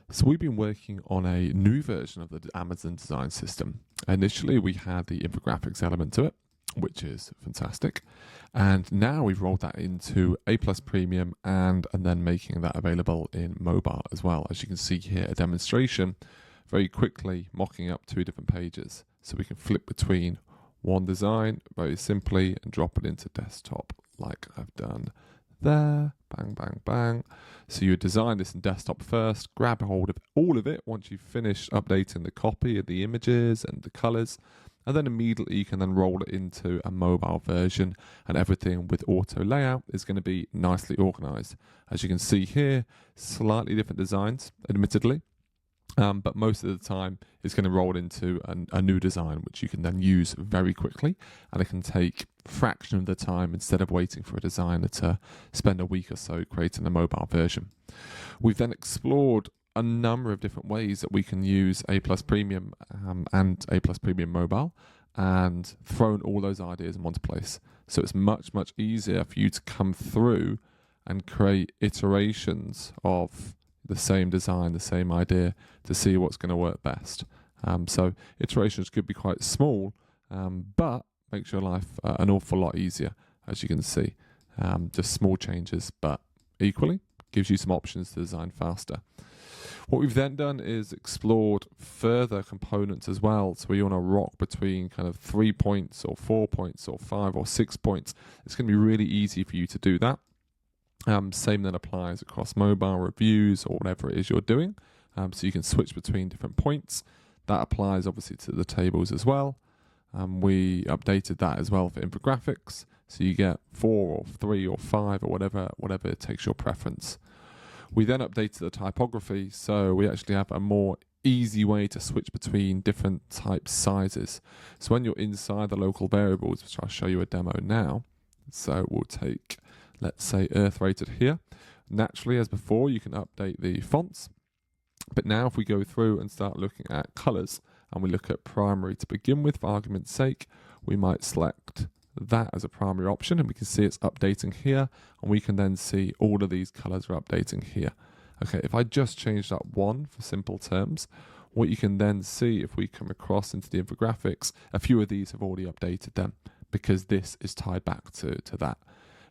So we've been working on a new version of the Amazon design system. Initially, we had the infographics element to it, which is fantastic. And now we've rolled that into A+ Premium and then making that available in mobile as well. As you can see here, a demonstration very quickly mocking up two different pages. So we can flip between one design very simply and drop it into desktop like I've done there. Bang, bang, bang. So you design this in desktop first, grab hold of all of it once you've finished updating the copy of the images and the colors, and then immediately you can then roll it into a mobile version, and everything with auto layout is going to be nicely organized. As you can see here, slightly different designs, admittedly. But most of the time it's going to roll into a new design, which you can then use very quickly, and it can take a fraction of the time instead of waiting for a designer to spend a week or so creating a mobile version. We've then explored a number of different ways that we can use A+ Premium and A+ Premium Mobile, and thrown all those ideas in one place. So it's much, much easier for you to come through and create iterations of the same design, the same idea, to see what's going to work best. So iterations could be quite small, but makes your life an awful lot easier, as you can see. Just small changes, but equally gives you some options to design faster. What we've then done is explored further components as well. So we want to rock between kind of 3 points or 4 points or 5 or 6 points. It's going to be really easy for you to do that. Same then applies across mobile reviews or whatever it is you're doing. So you can switch between different points. That applies obviously to the tables as well. We updated that as well for infographics. So you get 4 or 3 or 5 or whatever it takes your preference. We then updated the typography, so we actually have a more easy way to switch between different type sizes. So when you're inside the local variables, which I'll show you a demo now. So we'll take, let's say, Earth Rated here. Naturally, as before, you can update the fonts. But now if we go through and start looking at colors, and we look at primary to begin with, for argument's sake, we might select that as a primary option, and we can see it's updating here, and we can then see all of these colors are updating here. Okay, if I just change that one for simple terms, what you can then see if we come across into the infographics, a few of these have already updated them because this is tied back to that.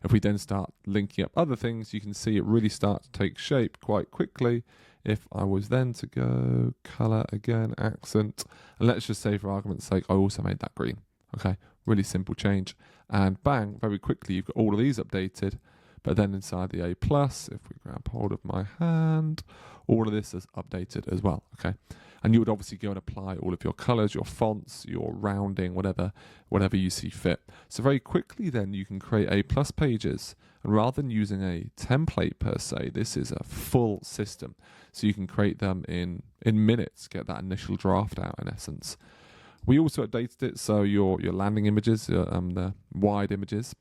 If we then start linking up other things, you can see it really start to take shape quite quickly. If I was then to go color again, accent, and let's just say for argument's sake, I also made that green. Okay, really simple change. And bang, very quickly, you've got all of these updated. But then inside the A+, if we grab hold of my hand, all of this is updated as well. Okay, and you would obviously go and apply all of your colors, your fonts, your rounding, whatever you see fit. So very quickly then you can create A+ pages, and rather than using a template per se, this is a full system. So you can create them in minutes, get that initial draft out in essence. We also updated it so your landing images, the wide images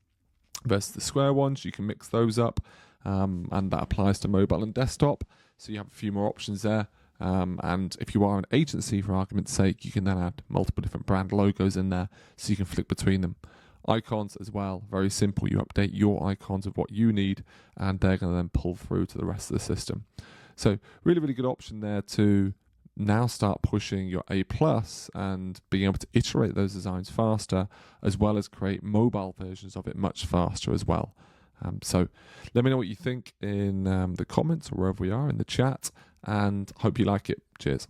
versus the square ones, you can mix those up, and that applies to mobile and desktop. So you have a few more options there. And if you are an agency, for argument's sake, you can then add multiple different brand logos in there, so you can flick between them. Icons as well, very simple. You update your icons of what you need, and they're going to then pull through to the rest of the system. So really, really good option there to now start pushing your A+ and being able to iterate those designs faster, as well as create mobile versions of it much faster as well. So let me know what you think in the comments or wherever we are in the chat, and hope you like it. Cheers.